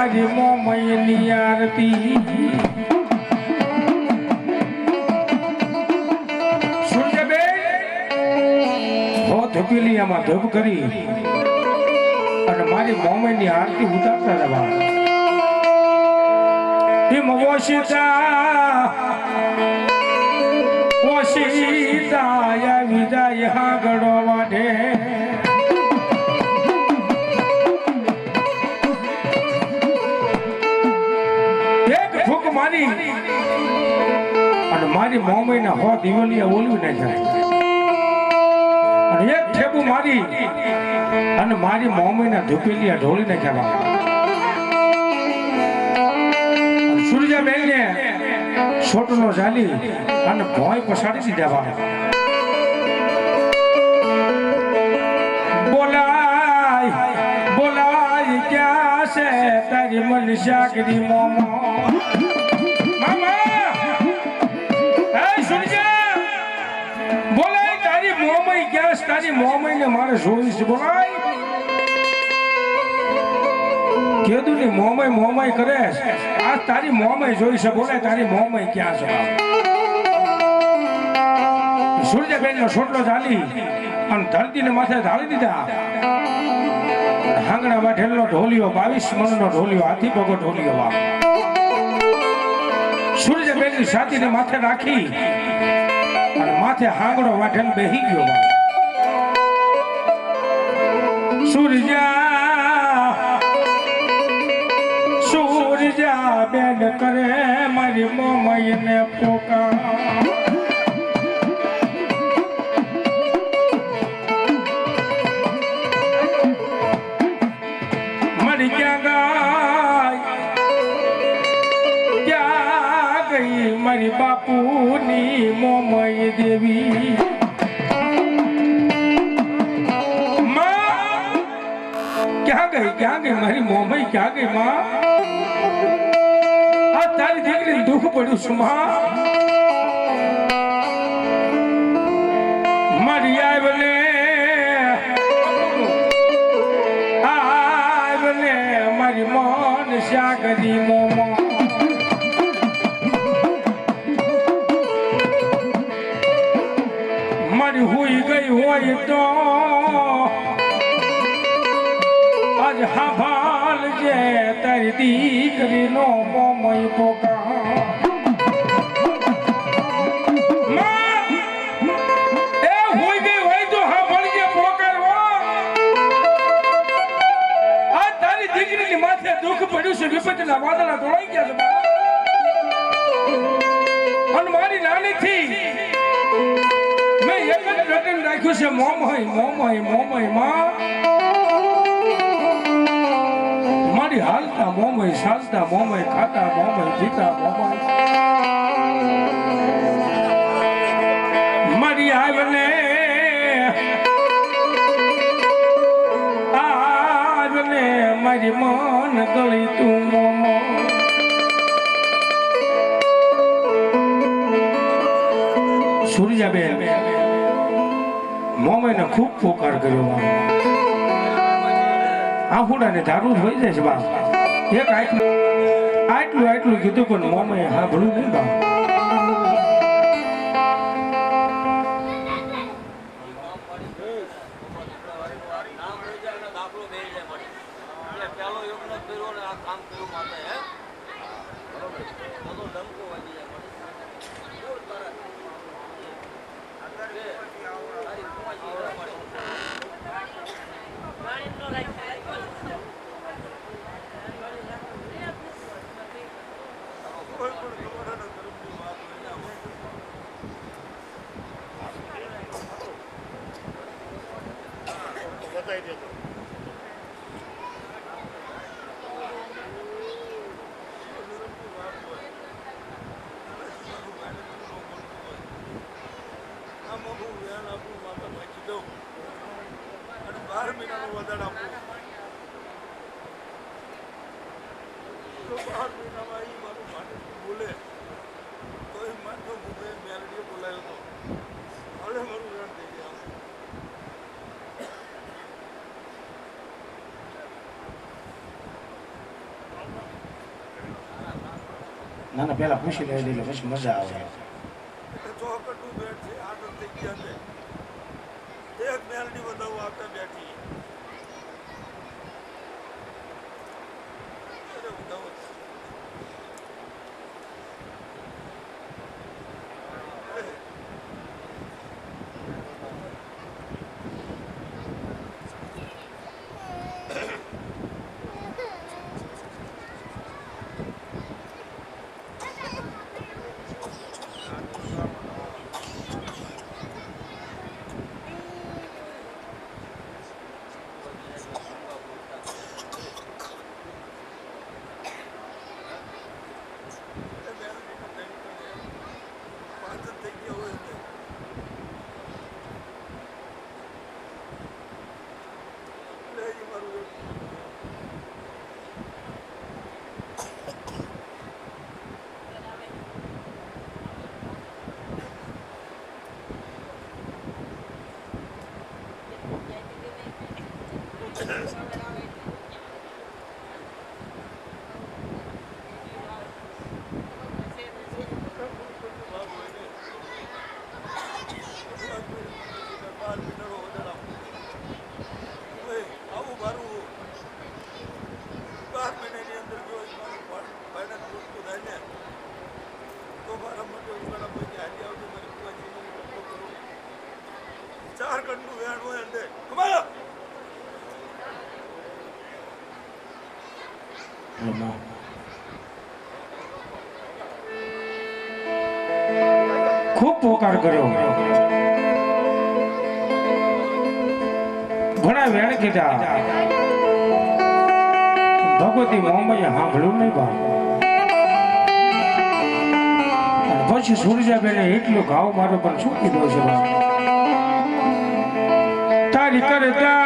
મારી મોમયની આરતી ધપીલિયામાં ધપ કરી અને મારી મોમયની આરતી ઉતારતા રહ્યા હિમ ઓશિતા આવી જાય હાગડો વાઢે એક ફૂક મારી અને મારી મોમયના હો દિવાલિયા ઓલવી ના જાય એક ઠેબુ મારી અને મારી મોમયના ધુપેલિયા ઢોળી નાખ્યા સૂર્યાબેન ને છોટનો ઝાલી અને ભોય પસાડી દીધા બોલાય બોલાય ક્યાં છે તારી મનસા કરી મોમો મામા એ સૂર્યા બોલાય તારી મોમય ક્યાં છે તારી મોમયને મારે જોઈશ બોલાય કીધું ને મોમય મોમય કરે આ તારી મોમય જોઈ છે બોલે તારી મોમય ક્યાં છે સૂર્યબેન નો છોટલો ચાલી અને ધરતીને માથે ઢાળી દીધા હાંગણા વાઠેલો ઢોલિયો 22 મણનો ઢોલિયો હાથી પગો ઢોલિયો વાહ સૂર્યબેન ની છાતીને માથે રાખી અને માથે હાંગડો વાઠેલ બેહી ગયો વાહ સૂર્યા બેન કરે મારી મોમયને પોકાર મારી ક્યાં ગઈ મારી બાપુની મોમય દેવી ક્યાં ગઈ મારી મોમય ક્યાં ગઈ માં આ તારી દીકરીને દુઃખ પડ્યું છું માં મારી આવને મારી મન શાકરી મોમો મારી હુઈ ગઈ હોય તો આજ હાભાલ જે તારી દીકરીનો મોમય પોકાર એ હોઈ ગઈ હોય તો હાભાલ જે પોકારવો આ તારી દીકરીની માથે દુઃખ પડ્યું છે વિપતના વાદળા તોડાઈ ગયા છે અને મારી નાનીથી મેં એક જ રટન રાખ્યું છે મોમય મોમય મોમય માં હાલતા મોમય ચાલતા મોમય ખાતા મોમય જીતા મોમય મારી આવને મારી મન ગળી તું મોમો સૂર્યાબેન મોમયને ખૂબ પોકાર કર્યો આહુડાને ધારું થઈ જાય છે બા એક આટલું કીધું પણ મોમય હા ભલું નહીં બા બોલે તો એ માત્ર મેલડીએ બોલાયો હતો હવે મારું રણ થઈ ગયા ના ના પેલા પૂછી લેવી એટલે પછી મજા આવે. એટલે ચોકટનું બેઠ છે આદત થઈ ગયા છે એક મેલડી વધાવો આપણે બેઠી અરે વધાવો ચાર કટનું વેણ હોય એટલે કમાલો ખૂબ પોકાર કર્યો, ઘણા વેણ કીધા, ભગવતી મોહમ્મદે સાંભળ્યું નહીં બા. પછી સુરજાબેને એટલો ઘાવ મારો પણ શું કીધો છે બા? તારી કરતા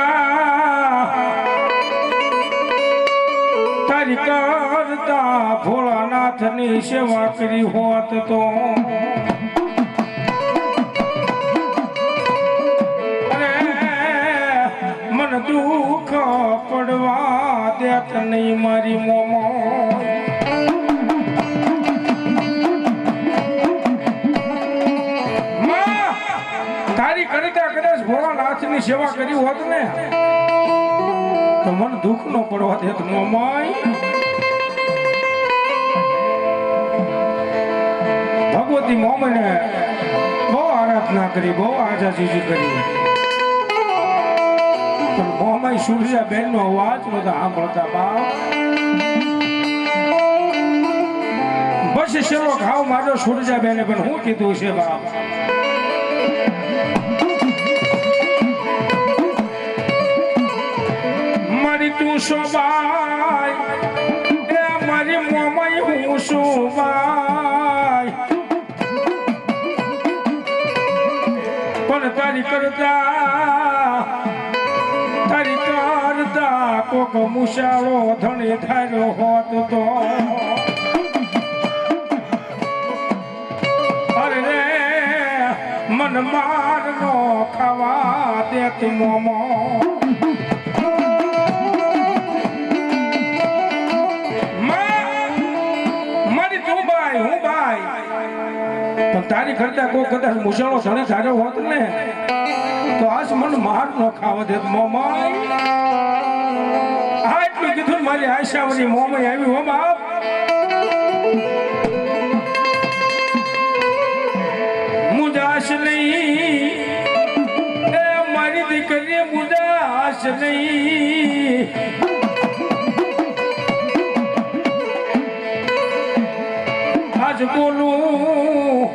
ભોળાનાથની સેવા કરી હોત તો મન દુઃખ પડવા દેત નહીં મારી મોમો. તારી કરતા કદાચ ભોળાનાથની સેવા કરી હોત ને તો મન દુઃખ ન પડવા દેત મોમાઈ. ભગવતી મોમને બહુ આરાધના કરી, બહુ આજાજી કરી, પણ મોમાઈ સુરજાબેન નો અવાજ બધા સાંભળતા બાપ. પછી સેવો ઘાવ મારો સુરજાબેને પણ હું કીધું છે બાપ? મારી તું સોબાઈ એ મારી મોમાઈ હું સોબાઈ, પણ તારી કરતા કોક મુશાળો ધણી થાર્યો હોત તો અરે રે મન માર નો ખાવા દેત મોમો. તારી કરતા કોઈ કદાચ મુસાળો ધણી થાર્યો હોત ને તો આજ મન માર નો ખાવા દેત મોમાઈ. હા એટલું કીધું મારી આશાવરી મોમાઈ આવી હો બાપ. મુજાશ નહીં એ મારી દીકરી મુજાશ નહીં. આજ બોલું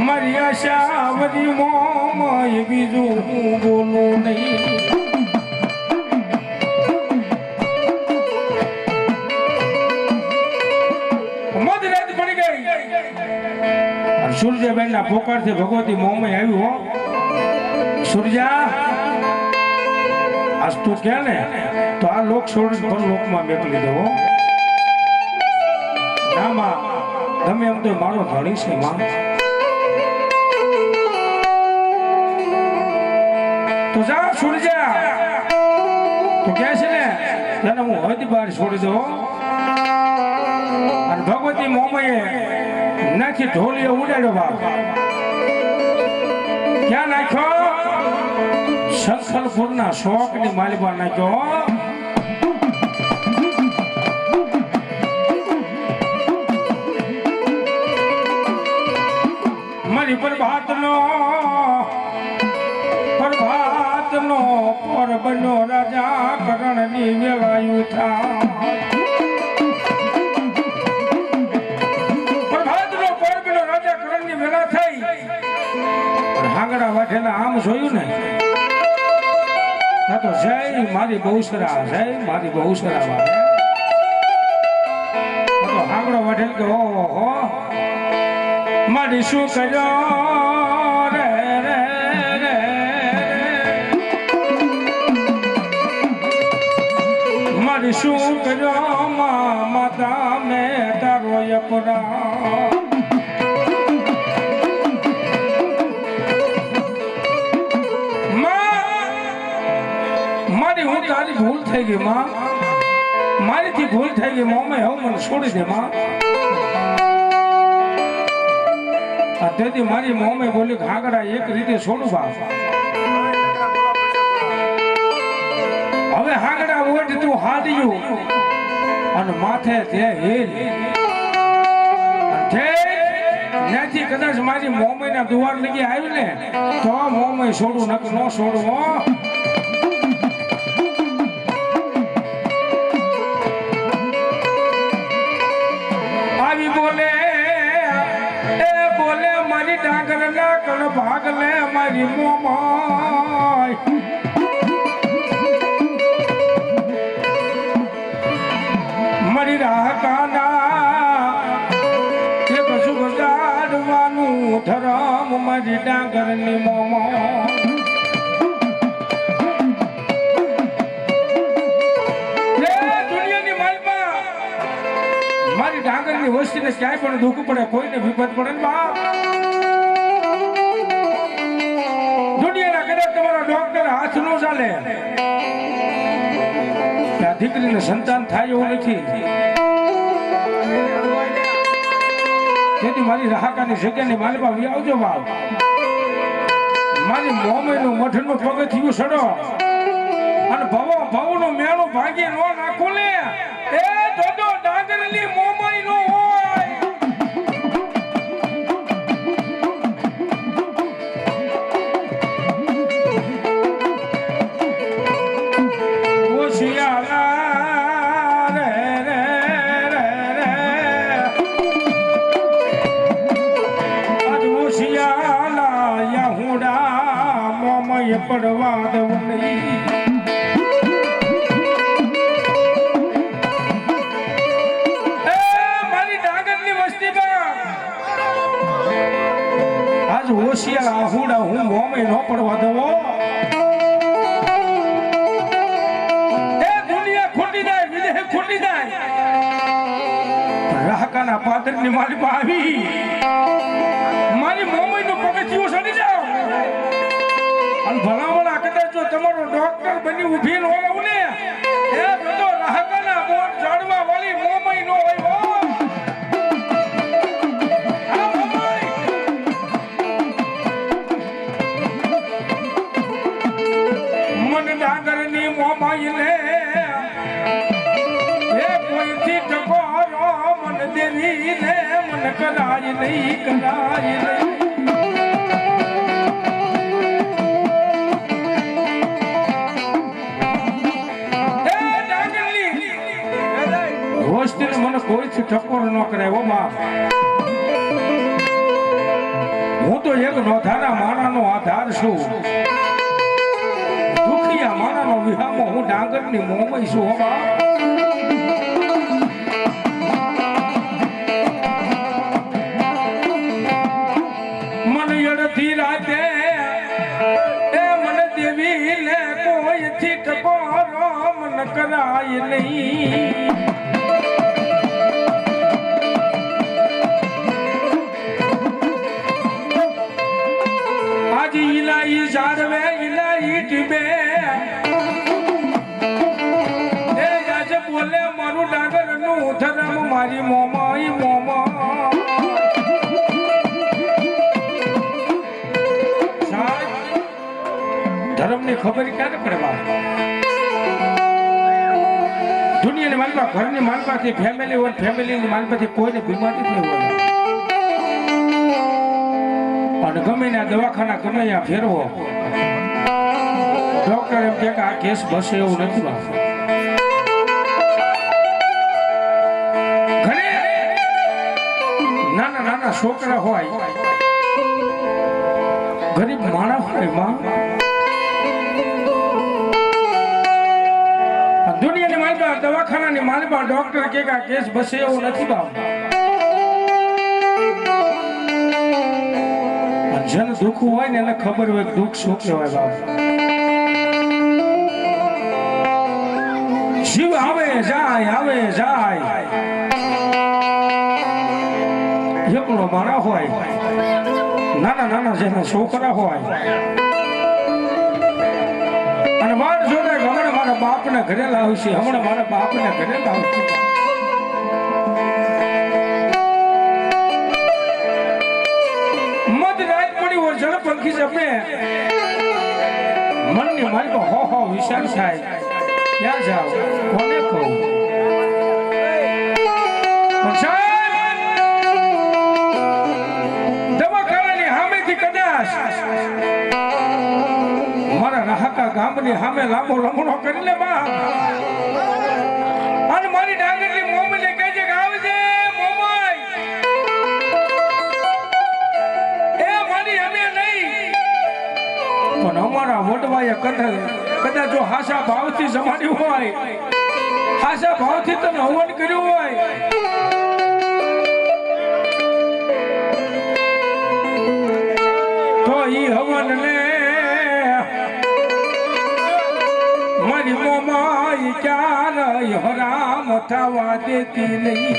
મારી આશાવરી મોમાઈ, બીજું હું બોલું નહીં. મધરાત પડી ગઈ, સુરજાબેન ના પોકાર થી ભગવતી મોમાઈ આવી હો. સુરજા આજ તું કે ને તો આ લોક છોડી પર લોકમાં મેકલી દેવો. ના માં ગમે એમ તો મારો ધણી છે માં. તો જા સુરજા તો કે છે ને તને હું હદ બહાર છોડી દઉં. અને ભગવતી મોમયે નાખી ઢોલીએ ઉડાડ્યો બાપ ક્યાં નાખ્યો સંખલપુરના શોકની માલિબા નાખ્યો મારી પ્રભાતનો પરબનો રાજા કરણની વેલાયું થાય પ્રભાતનો પરબનો રાજા કરણની વેલા થઈ હાંગડા વાઠેલા આમ જોયું ને તો જય મારી બહુસરા જય મારી બહુસરા વાળે તો હાંગડો વાઠેલ કે ઓહો મારી શું કર્યો રે રે રે મારી શું કર્યો માતા મેં તારો યપરા મારી હું તારી ભૂલ થઈ ગઈ માં મારીથી ભૂલ થઈ ગઈ મોમે હવે મને છોડી દે માં તેથી મારી મોમે બોલી ઘાગડા એક રીતે છોડું બાપ હવે હાગડા ઓઢ તું હાડ્યું અને માથે તે હેલ ત્યાંથી કદાચ મારી મોમે ના દુવાર લગી આવી ને તો મોમે છોડું નક ન છોડું આવી બોલે મારી ડાંગર ના કણ ભાગ લે મારી મોમાય મારી રાહકાના કે કશું બગાડવાનું ધરમ મારી ડાંગર ની મોમા મારી ડાંગર ની વસ્તી ને ક્યાંય પણ દુઃખ પડે કોઈને વિપત પડે ને બાપ દુનિયાના કદાચ તમારા ડોક્ટર હાથ નો ચાલે આ દીકરીને સંતાન થાય એવું નથી તેથી મારી રાહકાની જગ્યાની માલિબા આવજો બાપ મારી મોમેનું મઠનું પગથિયું સડો અને ભવનો મેળો ભાગી નો નાખો લે એ દોડો ડાંગરની મોમાઈ નો હોય ઓશિયાલા રે રે રે રે આજ ઓશિયાલા યહુડા મોમાઈ પડવા દઉં નહીં હોશિયાર આહુડા હું મોમે ન પડવા દવો એ દુનિયા ખોટી જાય વિદેહ ખોટી જાય રાહકાના પાદરની મારી પાસે આવી મારી મોમે નું પગથિયું સડી જાવ અને ભલામણા કદાચ જો તમારો ડોક્ટર બની ઊભી ન હોય ને એ બધો રાહકાના બોટ ઝાડવા વાળી મોમે ન હોય ડાંગરની મોમાઈ લે એ કોઈથી ટકોરો મન દેવી ને મન કરાય નહીં કરાય નહીં એ ડાંગરની હોસ્ટેલ મને કોઈથી ટકોર ન કરાય ઓ બાપ હું તો એક નોધારા માણાનો આધાર છું મારાનો વિહામો હું ડાંગરની મોમઈ છું મને અડધી રાતે એ મને દેવી ને કોઈથી ટકોરો મન કરાય નહીં આજે ઇલાઈ જાળવે ઇલાઈ ટીબે બોલે મારું ડાંગર નું ધરમ મારી મોમાઈ મોમા ધર્મની ખબર ક્યારે પડવા દુનિયાની માલપા ઘરની માલપાથી ફેમિલી હોય ફેમિલીની માલપાથી કોઈને બીમારી થઈ હોય અને ગમે ને દવાખાના ગમે ત્યાં ફેરવો ડોક્ટર એમ કે આ કેસ બસે એવું નથી ઘરે નાના નાના છોકરા હોય ગરીબ માણસ હોય માં દુનિયાની માલપા દવાખાનાની માલપા ડોક્ટર કે આ કેસ બસે એવું નથી બાપ જેને દુઃખ હોય ને એને ખબર હોય દુઃખ શું કહેવાય બાપ શિવ આવે જાય એકલો મારા હોય નાના નાના જેના છોકરા હોય અને વાત જોડે હમણાં મારા બાપને ઘરે લાવશે હમણાં મારા બાપને ઘરે લાવશે મધરાત પડી હોય જળ પંખી જપે મનની મારી હો વિચાર થાય ક્યાં જાવ કોને કહું દવાખાનાની સામેથી કદાચ મારા રાહકા ગામની સામે લાંબો લમણો કરી લે બા અને મારી ડાંગરની મોમને કહેજે કે આવજે મોમાઈ એ મારી અમે નહીં પણ અમારા વડવાએ કદાચ જો હાસા ભાવથી જમાડ્યું હોય હાસા ભાવથી તને હવન કર્યું હોય તો ઈ હવન ને મારી મોમાઈ ક્યારે હરામ થવા દેતી નહીં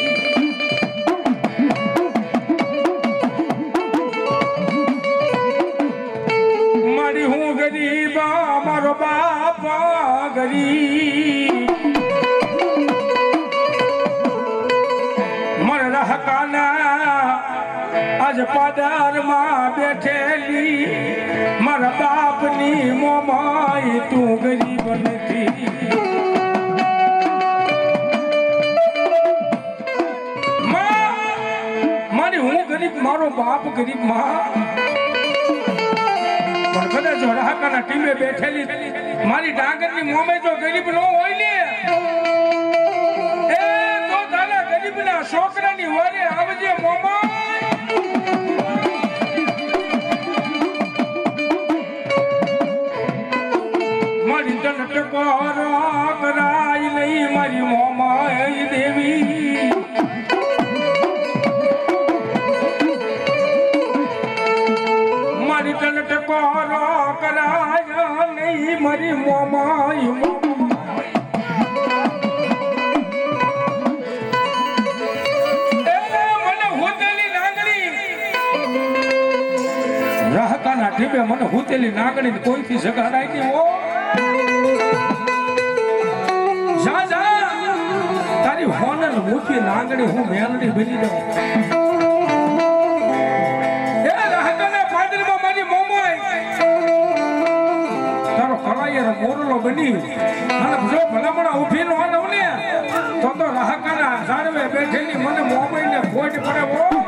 મારી હું ગરીબ મારો બાપ ગરીબ મારા રહકાના આજ પાદરમાં બેઠેલી મારા બાપની મોમાઈ તું ગરીબ નથી મારી હું ગરીબ મારો બાપ ગરીબ માં પણ કદાચ રાહકાના ટીમે બેઠેલી મારી ડાંગરની મોમાઈ જો ગરીબ ન હોય ને એ તો તારા ગરીબના છોકરાની વારે આવજે મોમાઈ કરાય નહીં મારી મોમાઈ દેવી મારી તને ટકોરો કરાય નહીં મારી મોમાઈ રાહકાના ટીમે મને હુતેલી નાગણી કોઈથી જગાડાય નહીં હો તારી હોનલ મૂકી નાગણી હું મેલડી બની દઉં એ રાહકાના પાદરમાં મારી મોમાઈ તારો કલાયર મોરલો બની અને જો ભલામણા ઊભી ન હોય ને તો રાહકાના ઝાડવે બેઠેલી મને મોમાઈને ખોટ પડે હો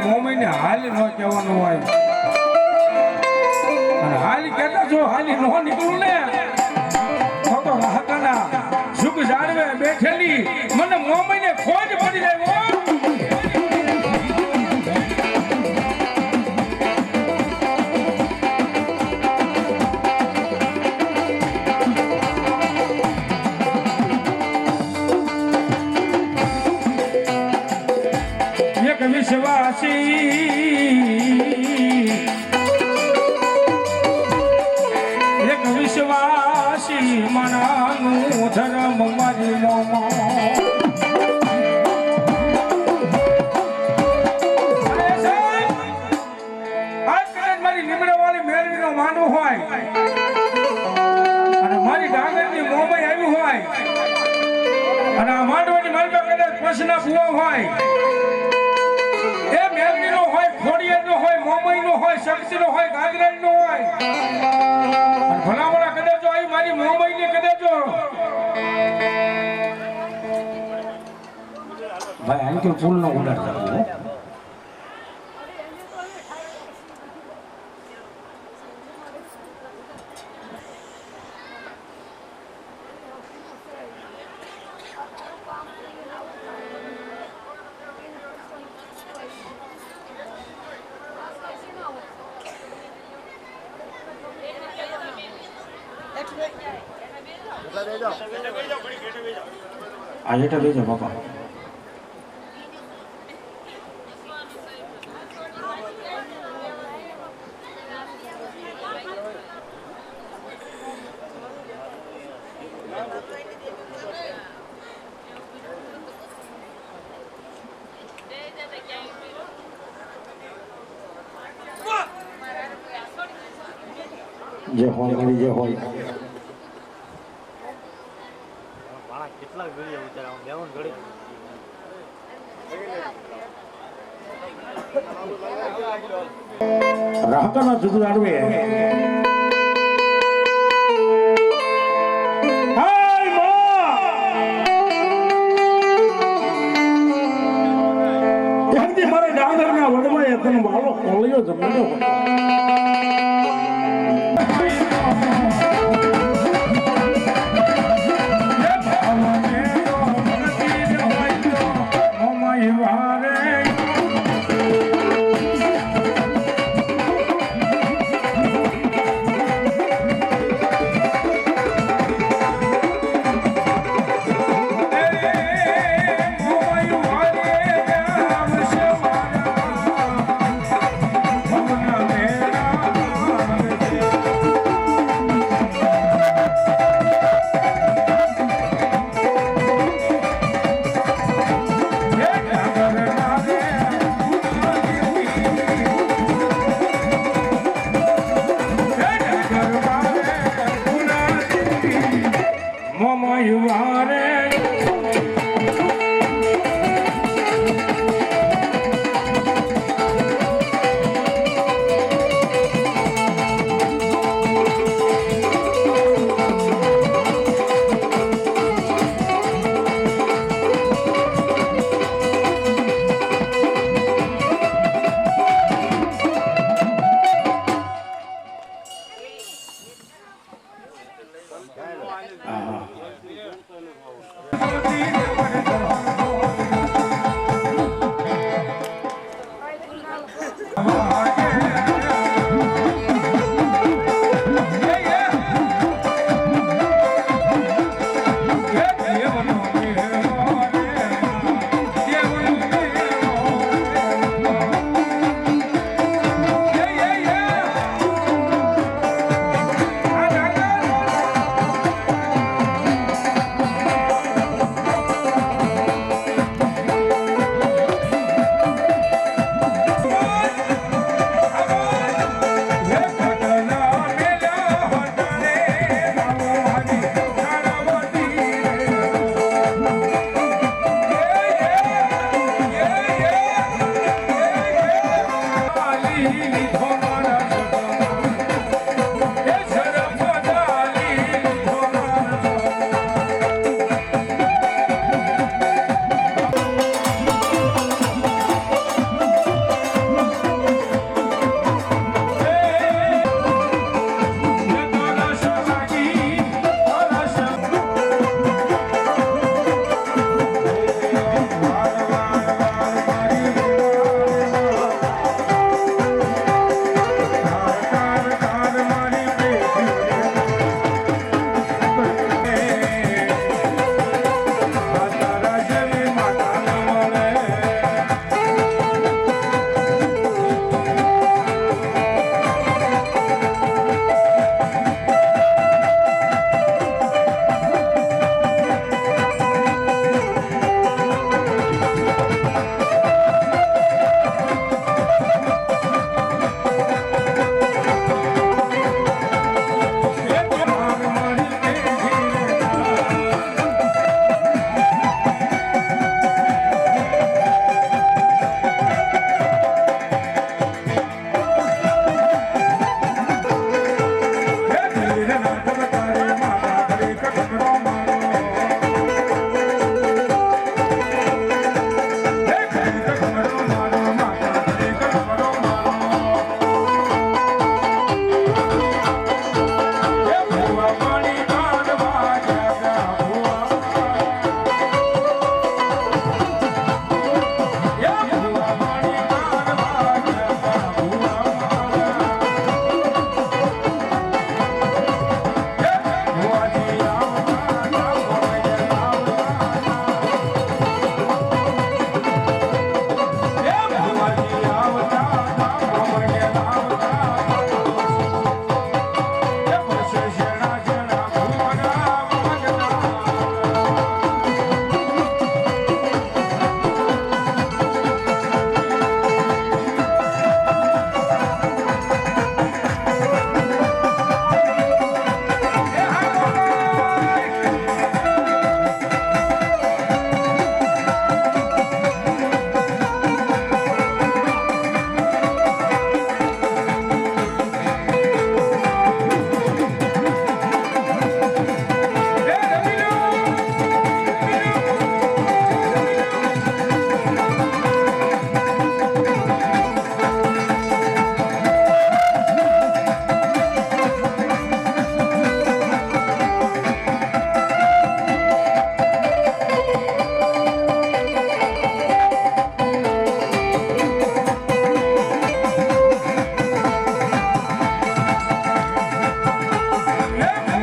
મોમાઈને હાલ ન કહેવાનું હોય અને હાલ કહેતા જો હાલી ન નીકળું ને તો રાહકાના સુખ જાળવે બેઠેલી મને મોમાઈને ખોજ પડી જાય મારી મોમો માનવું હોય અને મારી ડાંગરની મોંમાં આવી હોય અને આ માંડવાની માલમાં કદાચ પછના ભૂવા હોય એ મેલડીનો હોય ખોડિયાનો હોય મોંમઈનો હોય શક્તિનો હોય ગાજરાનો હોય અને ભલામણા કદાચ આવી મારી મોંમઈની કદાચ ભાઈ આની તો ફૂલ નો ઉડાડતા આ હેઠા બેજો બાપા જે હોય ઘડી જે હોય કેટલા ઘડી ઉતારા લેવન ઘડી રાહતાના જુદું આડવે મારે ડાંગરના વડમાં તને વાલો કોળિયો જમાડ્યો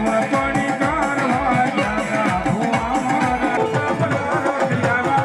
પાણી કાઢવા ગયા ભુવા મારા રોટિયા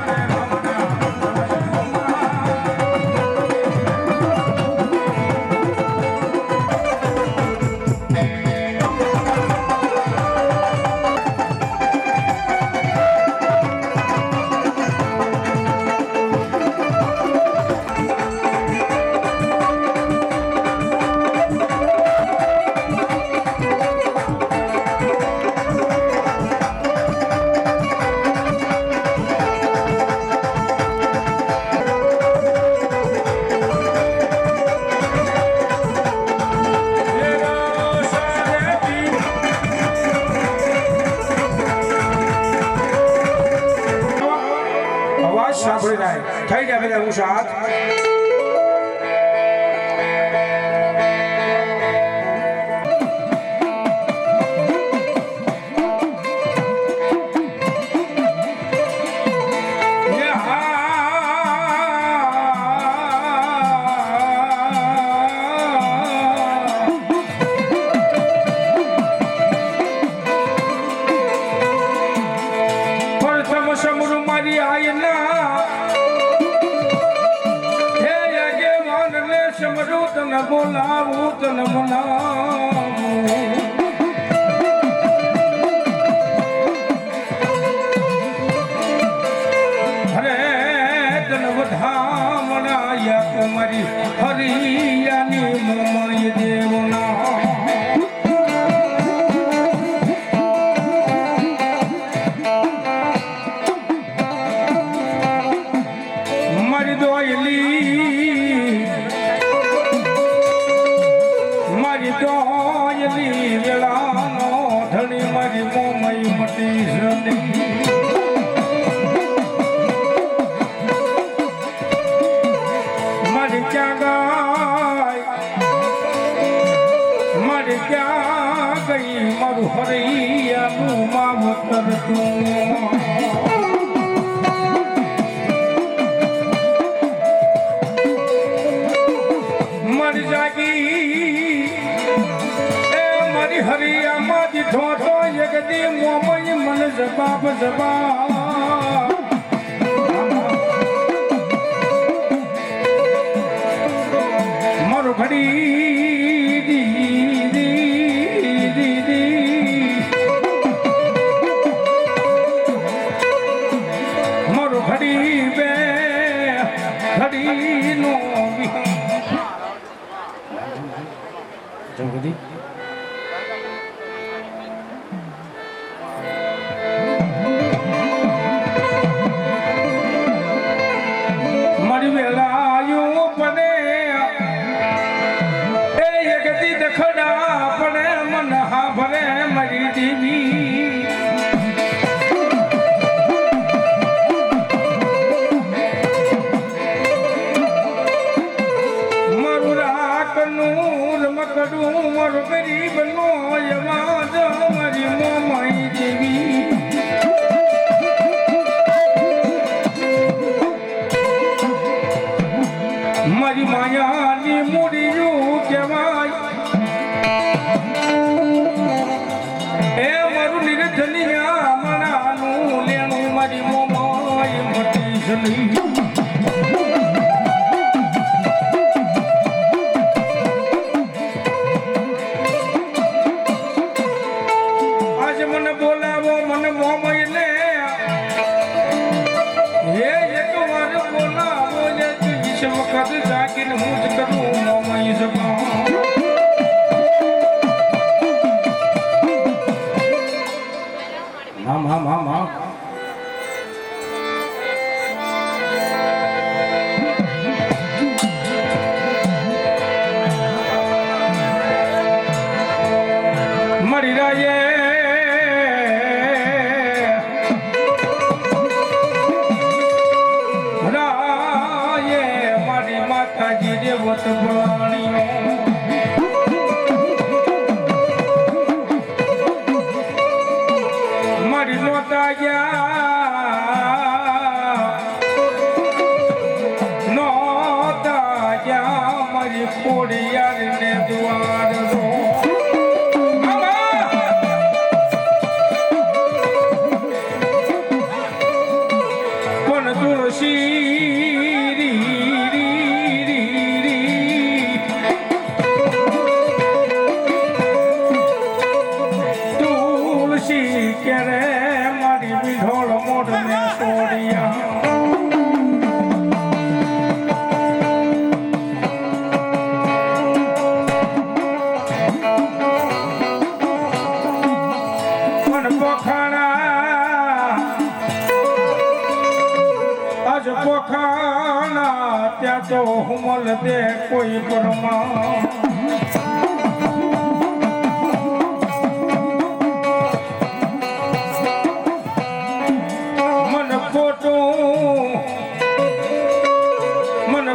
અવાજ સાંભળી રહ્યા થઈ જાય બધા હું સાથ મારી આયના હે યગે વાનને સમરું તને બોલાવું તને મનાવું અરે તને વધામણાયા તમારી હરિયાની મોમય દેવના મારી દોયલી વેળાનો ધણી મારી મોમય મટી જની મારી ક્યાં ગાય મારી ક્યાં ગઈ મારું હરિયાનું માવતર તું મારી જાગી એ મારી હરિયા માં દીધો તો જગદી મોમય મન જબાબ જબાબ મારું ઘડી દી મારું ઘડી બે ઘડી નો જગદી મારી વેલાયું પડે એ જગદી દખડા પડે મન હા ભરે મારી દેવી મારું રાખનું રમકડું મારું ગરીબ નો યવાજ મારી મોમાઈ દેવી મારી માયાની મૂડીયું કહેવાય એ મારું નિર્ધનિયા મણાનું લેણું મારી મોમાઈ મટી જલી બોલાવો મને મોમય ને હે એક વાર બોલાવો ને વિશ વખત જાગીને હું જ કરું મોમય જબા હા મરી રાયે માતાજી દેવત પ્રાણીઓ મારી નોતા ગયા મારી ખોડિયાર ને દ્વાર દો મન પોખાણા આજ પોખાણા ત્યાં તો હુમલ દે કોઈ પરમા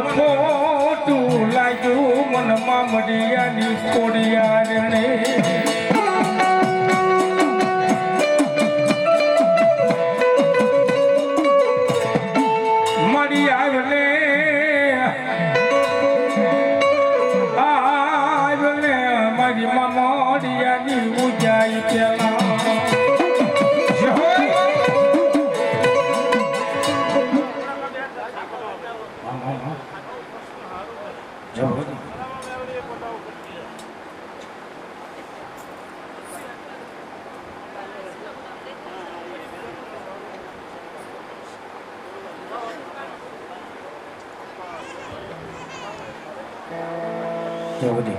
ખોટું લાગ્યું મન મામડિયાની ખોડિયાર ને મળી આવલે મારી મામડિયાની ઉજાઈ પેલા જવદી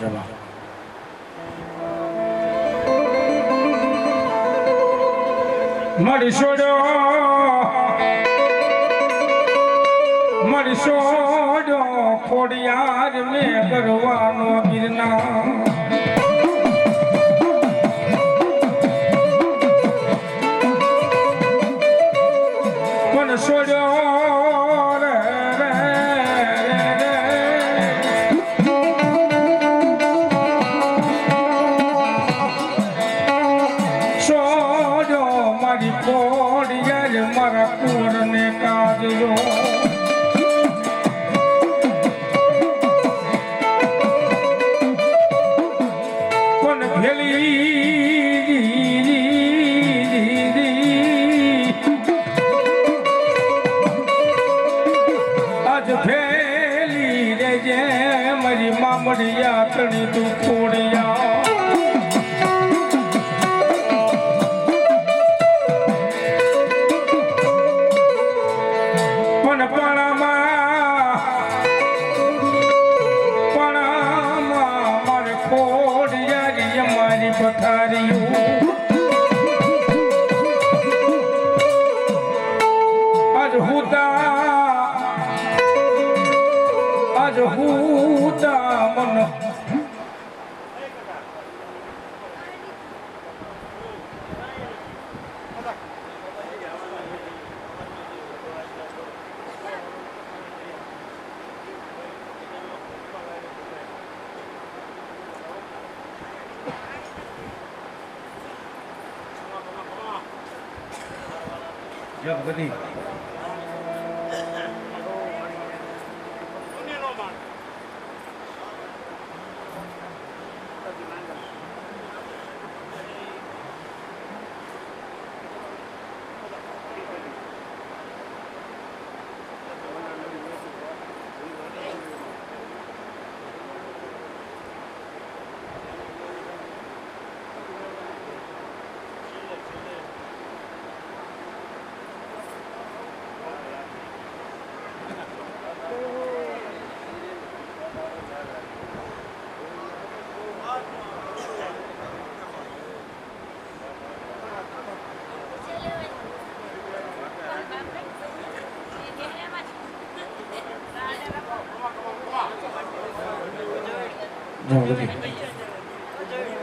જવા મળી છોડો ખોડિયાર મેં કરવાનો ગિરનાર પણ છોડ્યો મારા કુંવરને કાજલો પણ ભેલી આજ ભેલી રે જે મારી મામડિયા તણી તું ખોડિયા પથારીયું આજ હુતા મન જગદી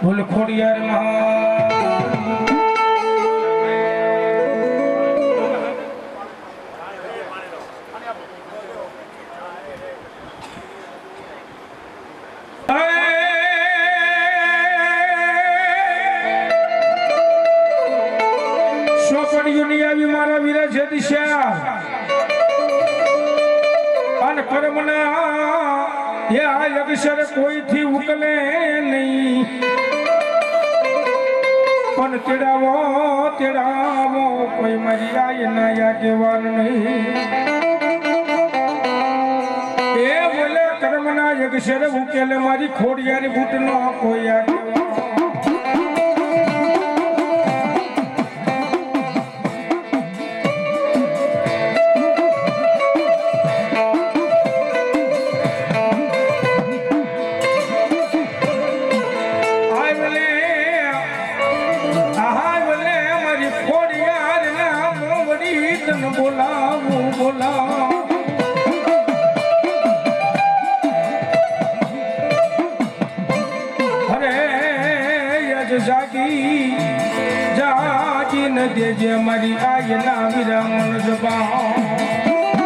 બોલ ખોડિયાર મહા સોપડીઓની આવી મારા વીરા છે દિશા અને કર્મના ये आज अक्षर कोई थी उकले नहीं पण तेड़ावो कोई मरिया ना या के वाल नहीं એક શેર ઉકેલે મારી ખોડિયારી બૂટનો કોઈ આગેવાન. બોલાવું બોલાવ અરે યજ જાગી જાગી ન દેજે મારી આયના વિરામણ જબા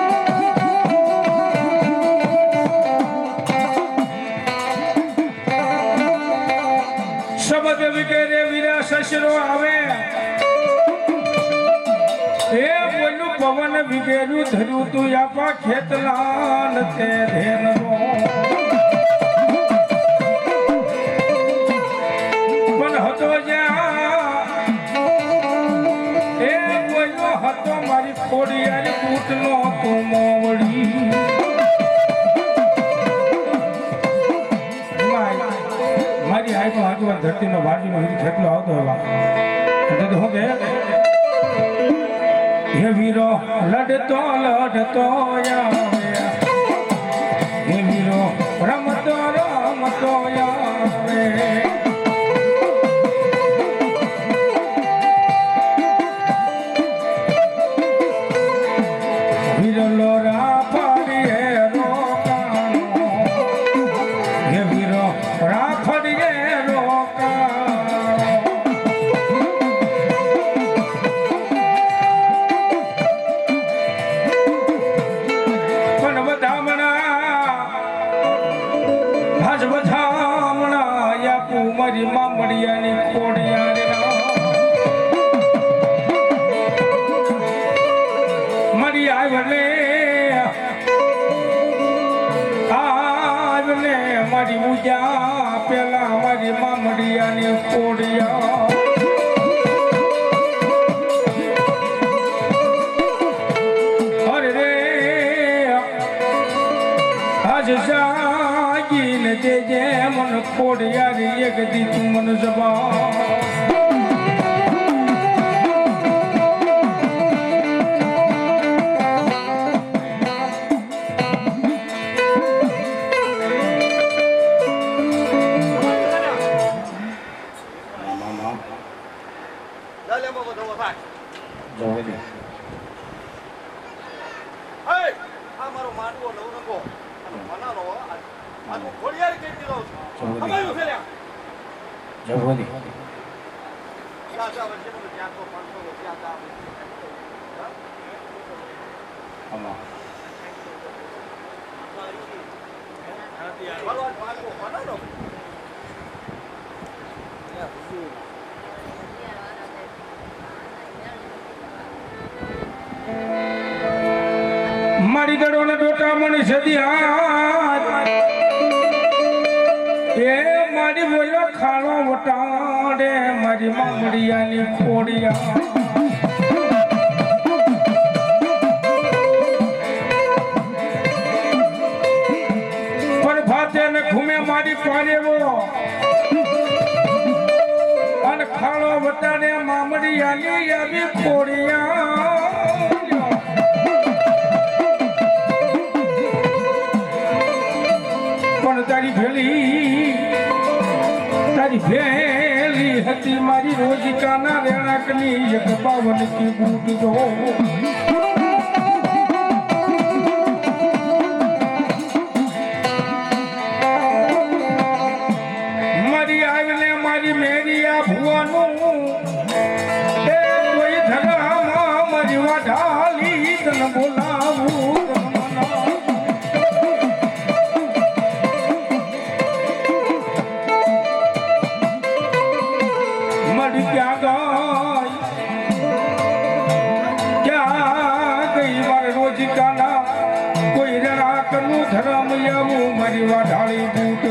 શબ્દ વિગેરે વીરા સસરો આવે એ બોલું પવન વિગેરું ધર્યું તું આપા ખેતલાન તે ધેનનો પણ હતો જ્યાં એ બોલ્યો હતો મારી ખોડિયારી બૂટનો તું મોવડી મારી આઈમાં હાથમાં ધરતીનો ભાજીનો ખેતલો આવતો એવા હું કે હે વીરો લડતો લડતો આવે હે વીરો રમતો રમતો આવે વીરો લોરા ફરીએ રોકાણો હે વીરો રાફડીએ મારી મામડિયાની કોડિયાની મારી આવને આવને મારી પૂજા પેલા મારી મામડિયાની કોડિયા અરે રે આજ જાગીને દેજે મન ખોડિયારી એક દી તું મન જબા મારી દડોને ડોટા મણી સદી હાથ એ મારી બોલો ખાણો વટાડે મારી મામડિયાની ખોડિયા પર ભાતે ને ઘૂમે મારી પારેવો અને ખાણો વટાડે મામડિયાની આવી ખોડિયા તારી ભેલી હતી મારી રોજિકાના રેણાકની એક 52 કી બૂટ જો મારી આવીને મારી મેરિયા ભુવાનું એ કોઈ ધરામાં મારી વાઢાલી તને બોલાવું ધરમ યાવું મારી વાઢાળી બૂટ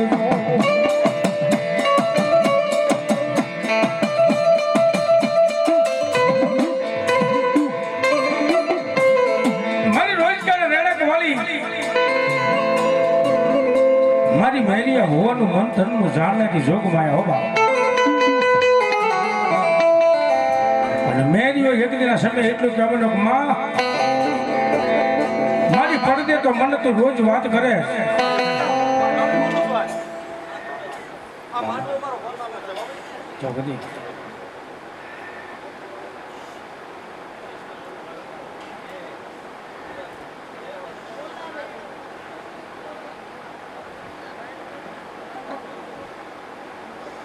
મારી રોજગાર રેડક વાળી મારી મેરિયા હોવાનું મન ધનનું જાણનારી જોગમાયા હો બાપ. અને મેરિયો એકદીના સમય એટલું કહેવાનો કે માં મારી પડદે તો મને તો રોજ વાત કરે. તો બધી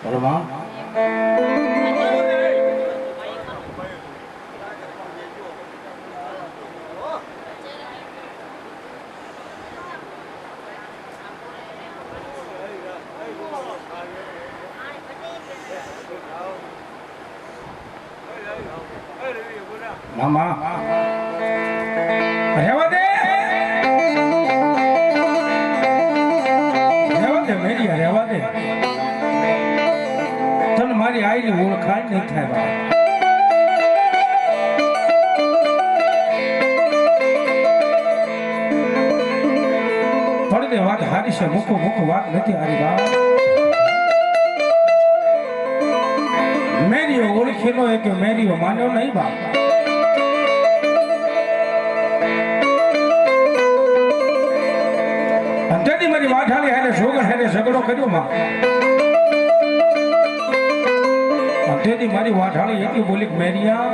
બોલો માં. મામા રહેવા દે મેરિયા રહેવા દે. તને મારી આઈની ઓળખાણ નહીં થાય બાપ. પડદે વાત હારી છે, મૂકો વાત નથી હારી બાપ. મેરિયો ઓળખેલો એ કે મેરિયો માન્યો નહીં બાપ. અંતેથી મારી વાઠાલી હારે સોગન હારે ઝઘડો કર્યો માં. અંતેથી મારી વાઠાલી એટલી બોલી કે મેરિયા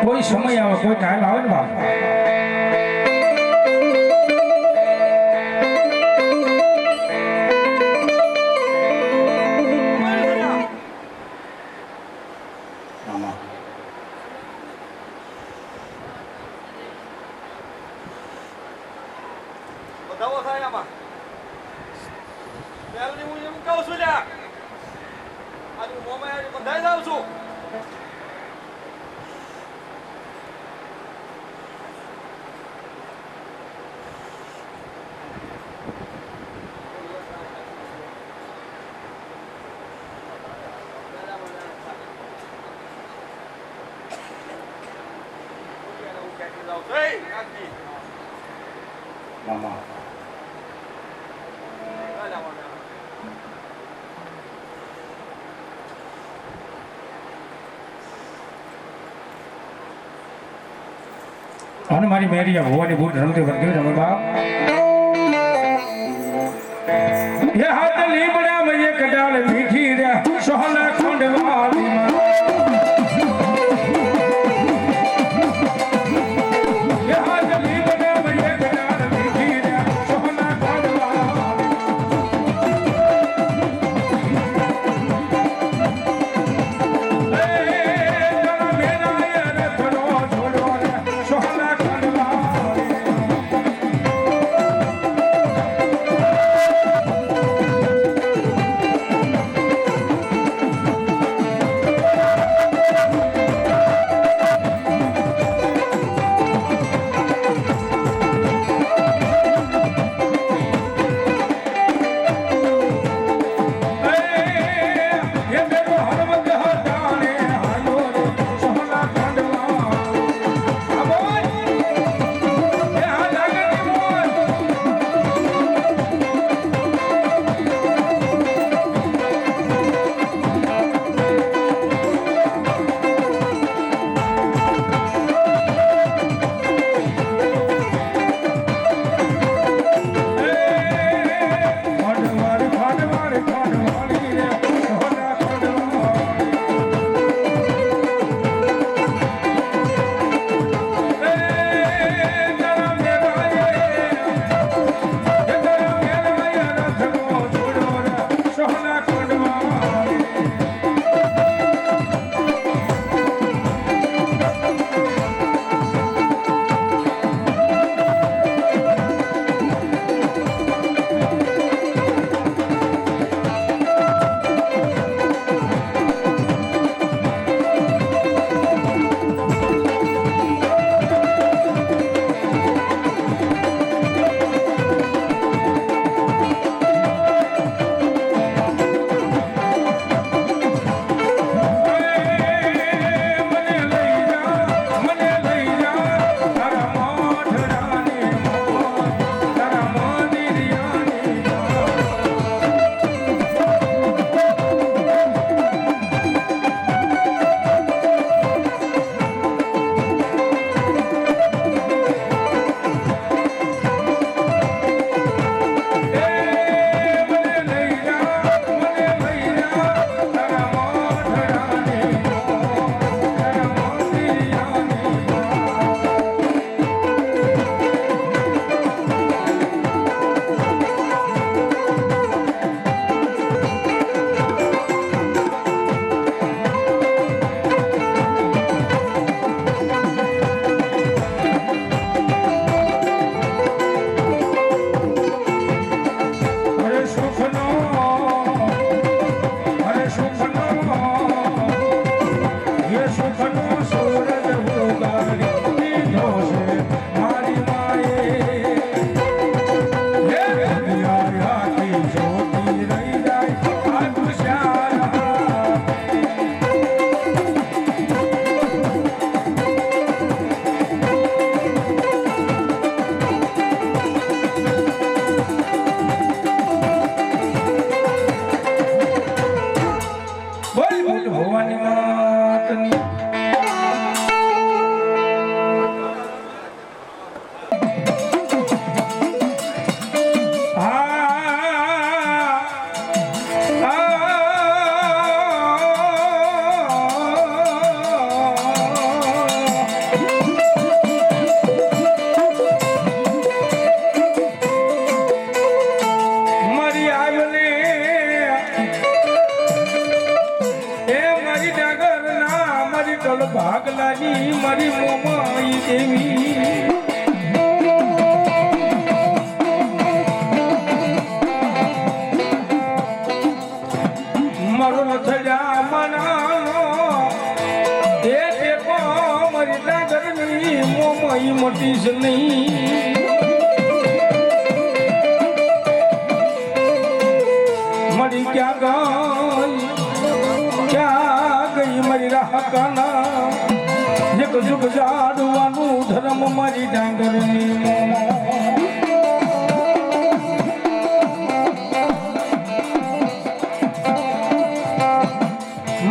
કોઈ સમય આવે કોઈ ટાઈમ આવે ને બાપ બધાઓ થાય આમાં. પહેલી હું એમ કહું છું લ્યા, આજે હું મોમાં બંધાઈ જાઉં છું. મામા અને મારી મેરિયા ભવાની બૂટ રમતી વર્ગી રમે બાપ. એ હાથ લીમડા માં એક ડાળ મીઠી રહ્યા સોહલા ખંડવાળીમાં. મોમઈ મટીશ નહીં મરી ક્યાં ગઈ મારી રાહકાના એક જુગ જાડવાનું ધર્મ મારી ડાંગરની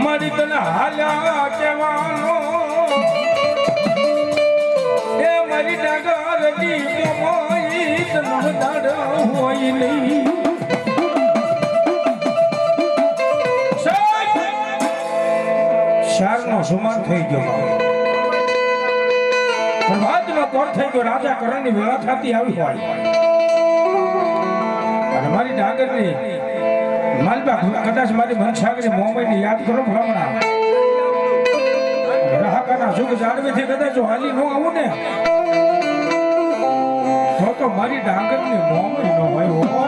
મારી તને હાલ્યા કહેવાનો એ મારી ડાંગરની મોમઈ તને દાડ હોય નહીં શારનો સુમાન થઈ ગયો પ્રભાતનો પોર થઈ ગયો રાજા કરણની વેળા થતી આવી હોય અને મારી ડાંગરની માલબા કદાચ મારી મનસાગરી મોમઈને યાદ કરો ભલામણા રાહકાના સુખ જાળવીથી કદાચ જો હાલી ન આવું ને તો મારી ડાંગરની મોમઈ ન હોય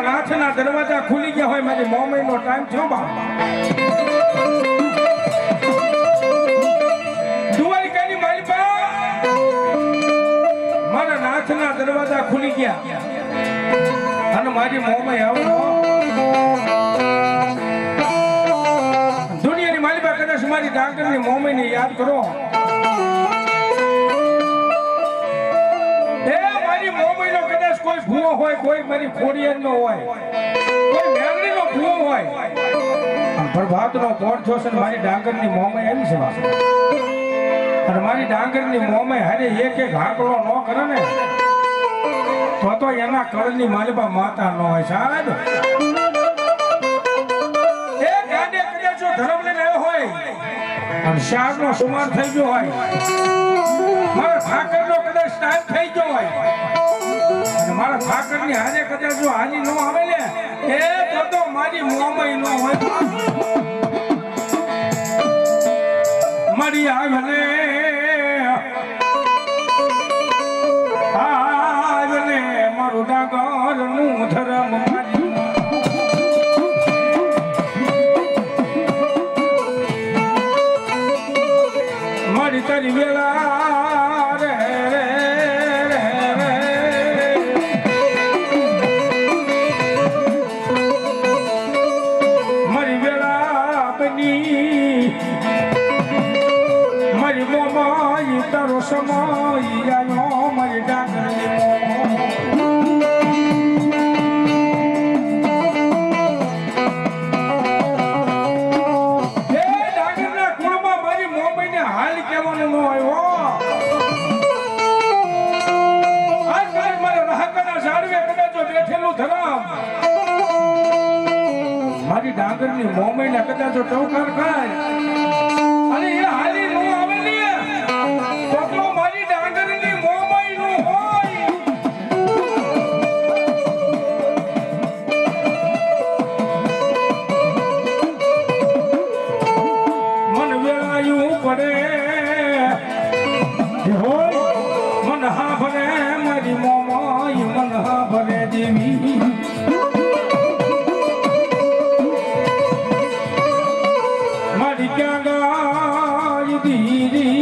નાથના દરવાજા ખુલી ગયા હોય મારી મોમઈનો ટાઈમ થયો બા દ્વારિકાની મારી બા મારા નાથના દરવાજા ખુલી ગયા અને મારી મોમઈ આવો દુનિયાની મારી બા કદાચ મારી ડાંગરની મોમઈને યાદ કરો મોમઈનો કદાચ કોઈ ભૂવો હોય કોઈ મારી ખોડિયારનો હોય કોઈ મેરડીનો ભૂવો હોય પ્રભાતનો પોર જોશે મારી ડાંગરની મોમઈ આવી છે અને મારી ડાંગરની મોમઈ હારે એક હાકલો ન કરે ને તો એના કળની માલિબા માતા ન હોય સાહેબ એ ગાડે કદાચ જો ધર્મ લઈને આવ્યો હોય અને શારનો સુમાન થઈ ગયો હોય મારા ઠાકરનો કદાચ ટાઈમ થઈ ગયો હોય મારા ઠાકરની હાજે કદાચ જો હાજી ન આવે ને એ તો મારી મોમઈ ન હોય મારી આવે ને મારું ડાંગરનું ધર્મ મારી તારી વેલા સમય આવ્યો મારી ડાંગરની ડાંગરના કુળમાં મારી મોમઈને હાલ કહેવાનું ન આવ્યો આજ મારા રાહકાના ઝાડવે કદાચ બેઠેલું ધરમ મારી ડાંગરની મોમઈને કદાચ ટવકાર ખાય અને એ હાલી ન આવે ને મારી ડાંગરની મોમઈ નું હોય મન વેળાયું પડે હોય મન હા ભરે મારી મોમઈ મન હા ભરે દેવી મારી ક્યાં ગાય દીદી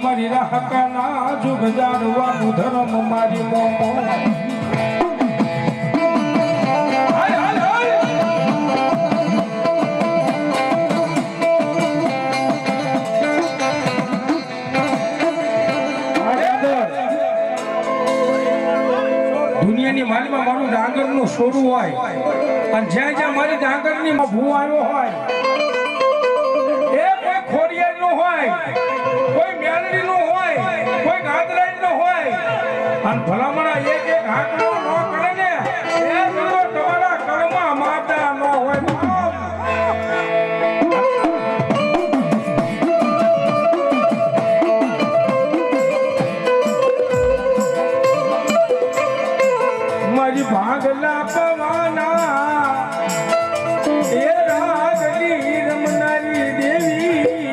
મારી રાહકાના જુગ જાડવાનું ધર્મ મારી મોમો દુનિયાની માલીમાં મારું ડાંગરનું સોરું હોય અને જ્યાં જ્યાં મારી ડાંગરની ભૂ આવ્યો હોય એ કોઈ ખોડિયારનો હોય કોઈ મેલડીનો હોય કોઈ ગાદરાઈનો હોય અને ભલામણા એક હાકલો ન કરે ને એ તમારા કર્મમાં માતા ન હોય મારી ભાગલા પવાના એ રાગની રમનારી દેવી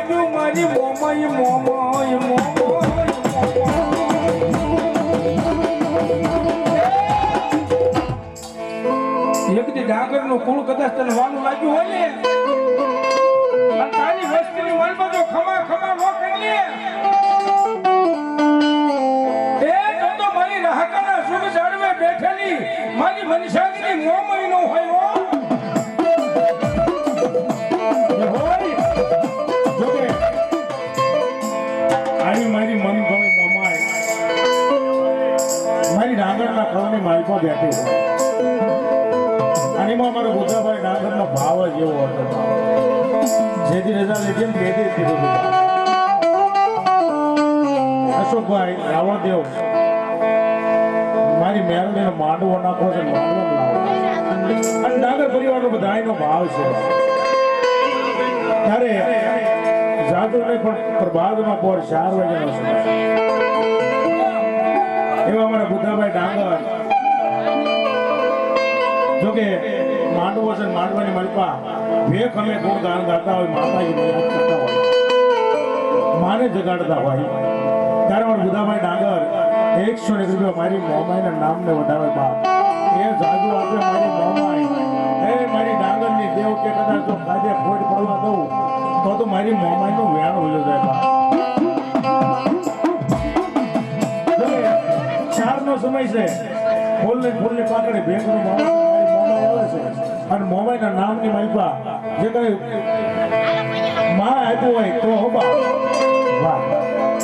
લાગ્યું મારી મોમાઈ મોમાઈ મોમાઈ એક દી ડાંગર નું કુળ કદાચ તને વાલું લાગ્યું હોય ને અને તારી વસ્તીની વાલમાં જો ખમા ખમા નો કરી એ તો મારી રાહકાના સુખ ઝાડવે બેઠેલી મારી મનસાગની મોમાઈ નો હોય હો. મારી મન ગમે મોમાય મારી ડાંગરના કળની માલપા બેઠી હોય અને એમાં અમારો બુદ્ધાભાઈ ડાંગરનો ભાવ જ એવો હતો જેથી રજા લીધી એમ બેથી કીધું અશોકભાઈ રાવણદેવ મારી મેરડીનો માંડવો નાખો છે માંડવો લાવો અને ડાંગર પરિવારનો બધાયનો ભાવ છે ત્યારે જાદુ નહીં પણ પ્રભાતમાં પોર 4 વાગ્યાનો સમય એવા અમારા બુદ્ધાભાઈ ડાંગર જોકે માંડવો છે માંડવાની મલપા ભેખ અમે ગુણ ગાન ગાતા હોય માતાજીને યાદ કરતા હોય માને જગાડતા હોય ત્યારે અમારા બુદ્ધાભાઈ ડાંગર 100 રૂપિયા મારી મોમાઈના નામને વધારે બાપ એ જાદુ આપે મારી મોમાઈ એ મારી ડાંગરની દેવ કે કદાચ જો કાજે ફોડ પડવા દઉં તો મારી મોમાઈનું વેણ હોઈ જાય બા 4 નો સમય છે ફૂલને પાકડે ભેંગનું મારી મોમાઈ આવે છે અને મોમાઈના નામની માલપા જે કઈ માં આપ્યું હોય તો હો બા વાહ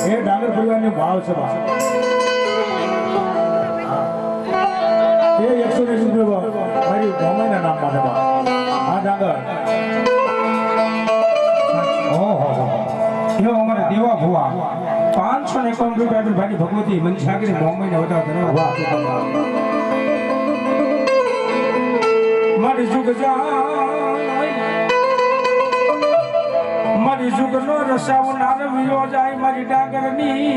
એ ડાંગર પરિવારનો ભાવ છે બા એ 120 રૂપિયા મારી મોમાઈના નામ માટે બા આ ડાંગર એવો અમારા દેવા ભુવા 551 રૂપિયા ભાઈ ભગવતી મનસાગરી મોમાઈને વધારે ધન્યવાદ મારી જુગ મારી જુગનો રસાવ નાર વિયો જાય મારી ડાંગરની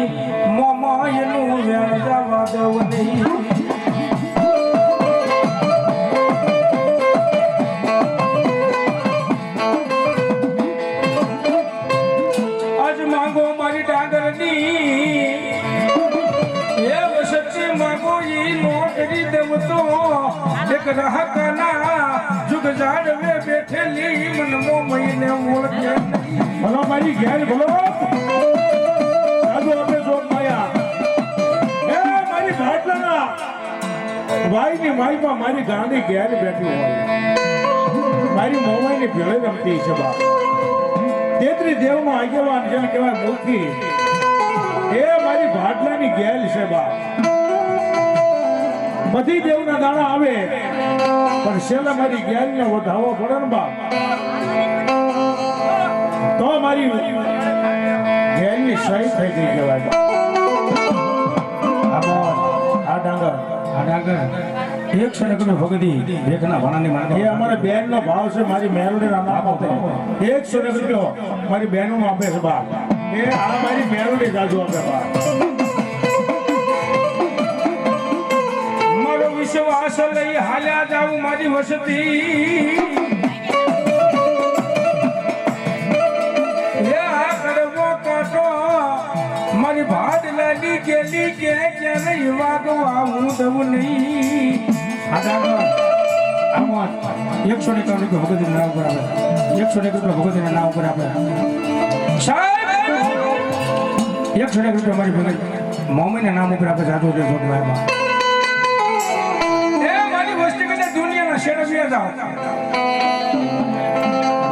મોમાઈનું વેણ જવા દઉં નહીં જુગ જાડવે બેઠેલી મન મોમાઈને ઓળખે ભલો મારી ઘેર ભલો સાધુ આપણે જોત માયા એ મારી ભાટલાના ભાઈની માલમાં મારી ગાંડી ઘેર બેઠી હોય મારી મોમાઈની ભેળે રમતી છે બા તેત્રી દેવનો આગેવાન જેને કહેવાય મૂર્તિ એ મારી ભાટલાની ગેલ છે બા બધી દેવના દાણા આવે પણ છેલ્લે મારી ગેલને વધાવો પડે ને બા તો મારી ગેલની સહી થઈ ગઈ કહેવાય આ ડાંગર 100 ભગતી ભેખના ભાણાની માને એ અમારા બેનનો ભાવ છે મારી મેલોડીના નામ આપે 100 રૂપિયા મારી બહેનો આપે છે બા એ આ મારી મેલોડી જાજુ આપે બા વિશ્વાસ લઈ હાલ્યા જાઉં મારી વસતી મારી ભાત લાલી ગેલી કે ક્યારે વાગવા હું દઉં નહીં 100 રૂપિયા ભગવતીના નામ ઉપર આપે 100 રૂપિયા ભગવતીના નામ ઉપર આપે સાહેબ 100 રૂપિયા મારી ભગત મોમીના નામ ઉપર આપે જાદુ દે જોડવામાં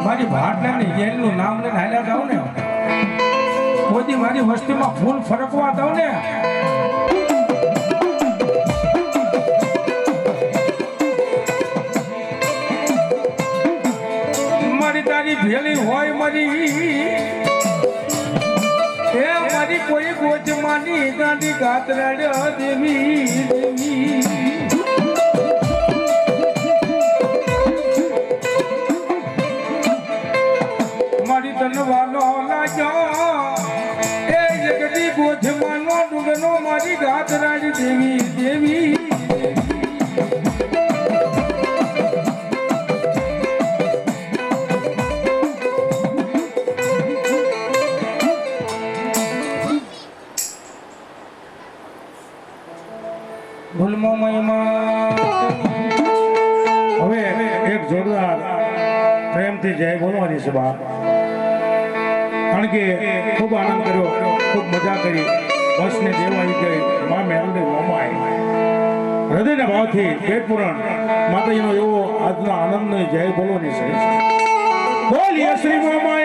મારી ભાટલાની ગેલનું નામ લઈને હાલ્યા જાવ ને કોઈ મારી વસ્તીમાં ફૂલ ફરકવા દઉં ને મારી તારી ભેલી હોય મારી એ મારી કોઈ ગોચમાની ગાંધી ગાતરાડ દેવી દેવી તનવાનો લાગ્યો એ જગતી ગોધમાનો ડુંગનો મારી ગાતરાડી દેવી દેવી મહિમા. હવે એક જોરદાર પ્રેમથી જય બોલવાની છે બાપ, કારણ કે ખૂબ આનંદ કર્યો, ખૂબ મજા કરી. બસને દેવાઈ ગઈ મા મેલને મોમાઈ હૃદયના ભાવથી પેટ પુરાણ માતાજીનો એવો આજનો આનંદનો જય બોલવાની છે. બોલીએ શ્રી મોમા